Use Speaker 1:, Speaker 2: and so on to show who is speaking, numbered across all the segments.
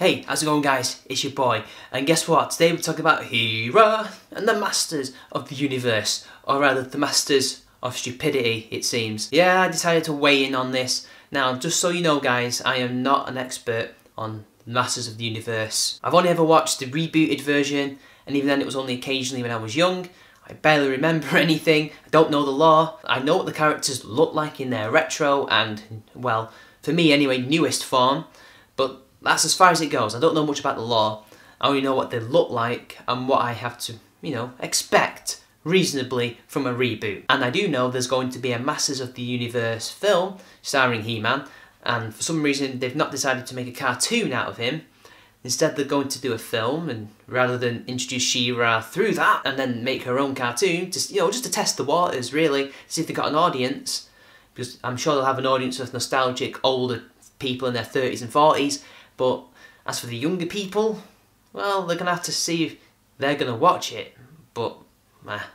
Speaker 1: Hey, how's it going guys? It's your boy, and guess what? Today we're talking about Shira and the Masters of the Universe, or rather the Masters of Stupidity, it seems. Yeah, I decided to weigh in on this. Now, just so you know guys, I am not an expert on the Masters of the Universe. I've only ever watched the rebooted version, and even then it was only occasionally when I was young. I barely remember anything, I don't know the lore. I know what the characters look like in their retro and, well, for me anyway, newest form, but that's as far as it goes. I don't know much about the lore. I only know what they look like and what I have to, expect reasonably from a reboot. And I do know there's going to be a Masters of the Universe film starring He-Man, and for some reason they've not decided to make a cartoon out of him. Instead they're going to do a film, and rather than introduce Shira through that and then make her own cartoon, just to test the waters really, to see if they've got an audience, because I'm sure they'll have an audience of nostalgic older people in their 30s and 40s. But as for the younger people, well, they're going to have to see if they're going to watch it. But,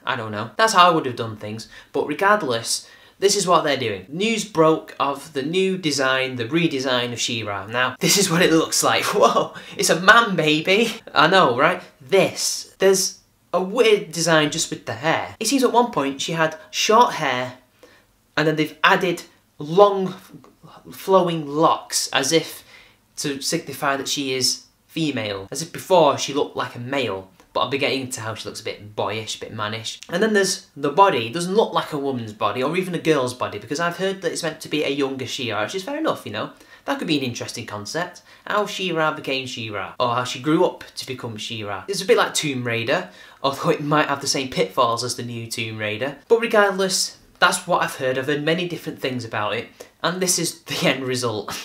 Speaker 1: I don't know. That's how I would have done things. But regardless, this is what they're doing. News broke of the new design, the redesign of Shira. Now, this is what it looks like. Whoa, it's a man, baby. I know, right? There's a weird design just with the hair. It seems at one point she had short hair, and then they've added long flowing locks as if to signify that she is female. As if before she looked like a male, but I'll be getting into how she looks a bit boyish, a bit mannish. And then there's the body. It doesn't look like a woman's body or even a girl's body, because I've heard that it's meant to be a younger Shira, which is fair enough, That could be an interesting concept. How Shira became Shira, or how she grew up to become Shira. It's a bit like Tomb Raider, although it might have the same pitfalls as the new Tomb Raider. But regardless, that's what I've heard. I've heard many different things about it, and this is the end result.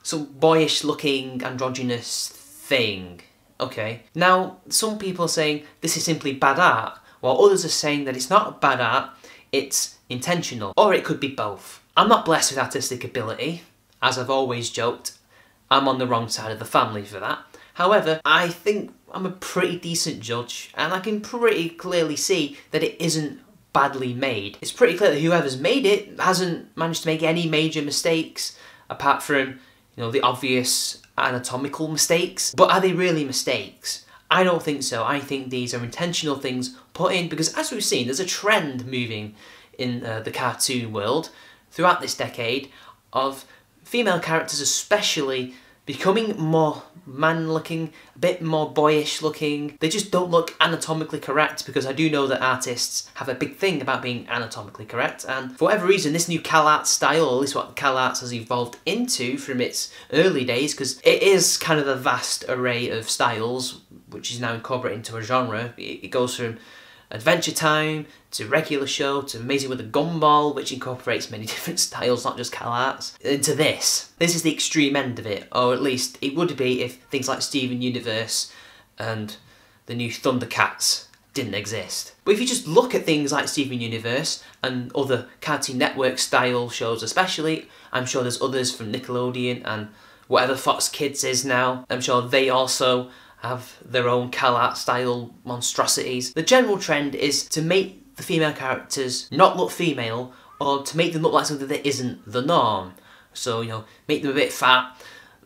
Speaker 1: Some boyish looking androgynous thing. Okay. Now, some people are saying this is simply bad art, while others are saying that it's not bad art, it's intentional. Or it could be both. I'm not blessed with artistic ability. As I've always joked, I'm on the wrong side of the family for that. However, I think I'm a pretty decent judge, and I can pretty clearly see that it isn't badly made. It's pretty clear that whoever's made it hasn't managed to make any major mistakes, apart from the obvious anatomical mistakes. But are they really mistakes? I don't think so. I think these are intentional things put in, because as we've seen, there's a trend moving in the cartoon world throughout this decade of female characters especially becoming more man-looking, a bit more boyish looking. They just don't look anatomically correct, because I do know that artists have a big thing about being anatomically correct, and for whatever reason this new CalArts style, or at least what CalArts has evolved into from its early days, because it is kind of a vast array of styles which is now incorporated into a genre. It goes from Adventure Time to regular show to Amazing with a Gumball, which incorporates many different styles, not just CalArts, into this. This is the extreme end of it, or at least it would be if things like Steven Universe and the new Thundercats didn't exist. But if you just look at things like Steven Universe and other Cartoon Network style shows especially, I'm sure there's others from Nickelodeon and whatever Fox Kids is now, I'm sure they also have their own CalArt style monstrosities. The general trend is to make the female characters not look female, or to make them look like something that isn't the norm. So, make them a bit fat,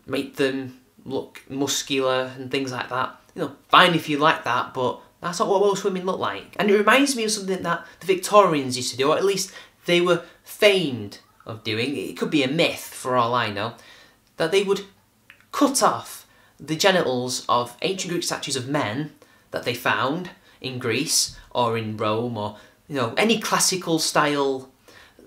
Speaker 1: make them look muscular and things like that. Fine if you like that, but that's not what most women look like. And it reminds me of something that the Victorians used to do, or at least they were famed of doing. It could be a myth for all I know, that they would cut off the genitals of ancient Greek statues of men that they found in Greece or in Rome, or any classical style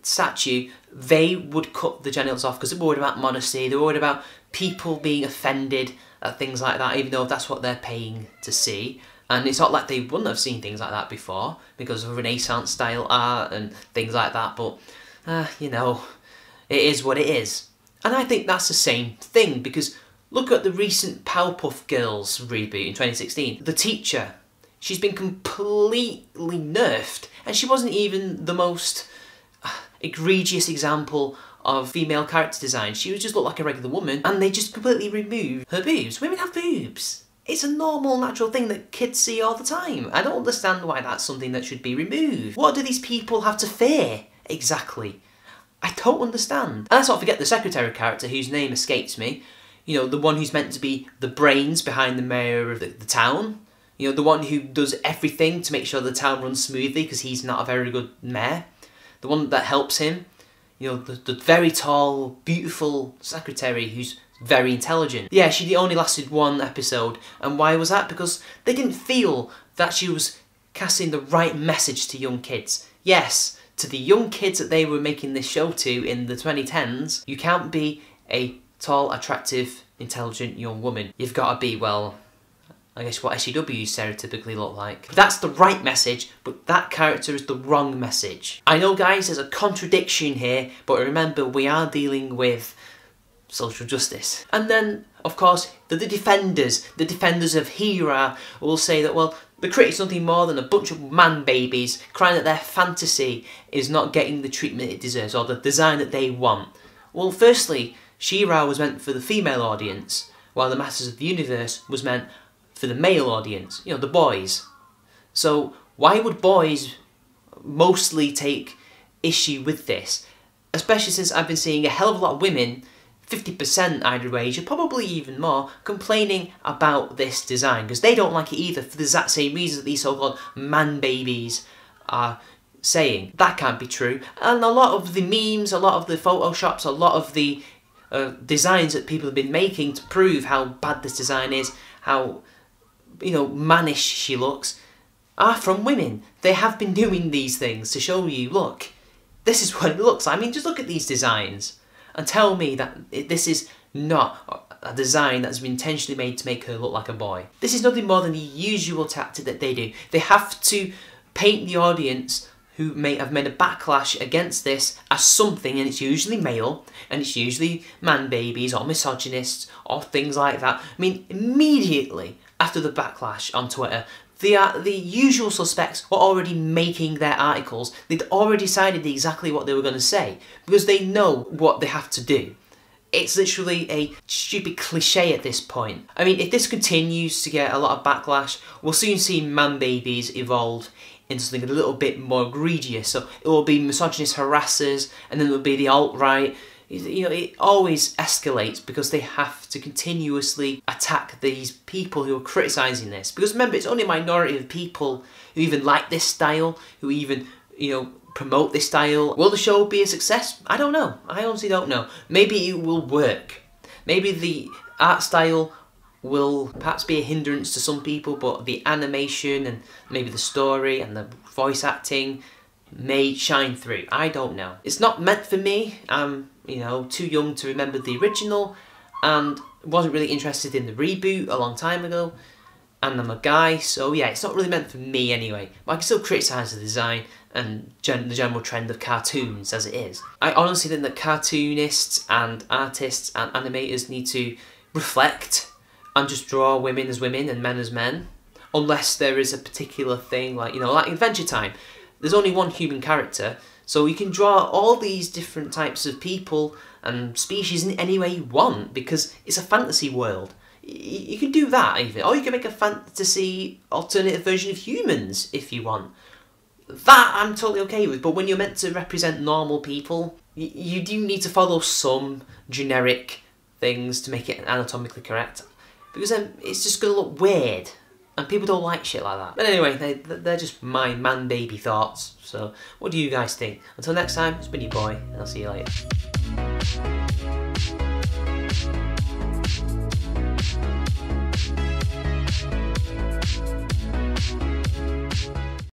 Speaker 1: statue. They would cut the genitals off because they were worried about modesty, they were worried about people being offended at things like that, even though that's what they're paying to see. And it's not like they wouldn't have seen things like that before because of Renaissance style art and things like that, but it is what it is. And I think that's the same thing, because look at the recent Powerpuff Girls reboot in 2016. The teacher, she's been completely nerfed, and she wasn't even the most egregious example of female character design. She just looked like a regular woman, and they just completely removed her boobs. Women have boobs. It's a normal, natural thing that kids see all the time. I don't understand why that's something that should be removed. What do these people have to fear, exactly? I don't understand. And let's not forget the secretary character, whose name escapes me, You know, the one who's meant to be the brains behind the mayor of the town. You know, the one who does everything to make sure the town runs smoothly because he's not a very good mayor. The one that helps him. You know, the very tall, beautiful secretary who's very intelligent. Yeah, she only lasted one episode. And why was that? Because they didn't feel that she was casting the right message to young kids. Yes, to the young kids that they were making this show to in the 2010s, you can't be a tall, attractive, intelligent young woman. You've got to be, well, I guess what SJWs stereotypically look like. That's the right message, but that character is the wrong message. I know, guys, there's a contradiction here, but remember, we are dealing with social justice. And then, of course, the defenders of HE-RAAAA will say that, well, the critics nothing more than a bunch of man babies crying that their fantasy is not getting the treatment it deserves, or the design that they want. Well, firstly, Shira was meant for the female audience, while the Masters of the Universe was meant for the male audience, you know, the boys. So why would boys mostly take issue with this? Especially since I've been seeing a hell of a lot of women, 50% I'd wager, probably even more, complaining about this design because they don't like it either for the exact same reason that these so-called man babies are saying. That can't be true. And a lot of the memes, a lot of the photoshops, a lot of the designs that people have been making to prove how bad this design is, how, you know, mannish she looks, are from women. They have been doing these things to show you, look, this is what it looks like. I mean, just look at these designs and tell me that this is not a design that's been intentionally made to make her look like a boy. This is nothing more than the usual tactic that they do. They have to paint the audience who may have made a backlash against this as something, and it's usually male, and it's usually man babies or misogynists or things like that. I mean, immediately after the backlash on Twitter, the usual suspects were already making their articles. They'd already decided exactly what they were going to say because they know what they have to do. It's literally a stupid cliche at this point. I mean, if this continues to get a lot of backlash, we'll soon see man babies evolve into something a little bit more egregious. So it will be misogynist harassers, and then it will be the alt-right. You know, it always escalates because they have to continuously attack these people who are criticising this. Because remember, it's only a minority of people who even like this style, who even, you know, promote this style. Will the show be a success? I don't know. I honestly don't know. Maybe it will work. Maybe the art style will perhaps be a hindrance to some people, but the animation and maybe the story and the voice acting may shine through. I don't know. It's not meant for me. I'm, you know, too young to remember the original and wasn't really interested in the reboot a long time ago, and I'm a guy, so yeah, it's not really meant for me anyway. But I can still criticise the design and the general trend of cartoons as it is. I honestly think that cartoonists and artists and animators need to reflect and just draw women as women and men as men, unless there is a particular thing, like, you know, like Adventure Time. There's only one human character, so you can draw all these different types of people and species in any way you want because it's a fantasy world. You can do that even, or you can make a fantasy alternative version of humans if you want. That I'm totally okay with, but when you're meant to represent normal people, you do need to follow some generic things to make it anatomically correct, because then it's just going to look weird. And people don't like shit like that. But anyway, they're just my man-baby thoughts. So, what do you guys think? Until next time, it's been your boy, and I'll see you later.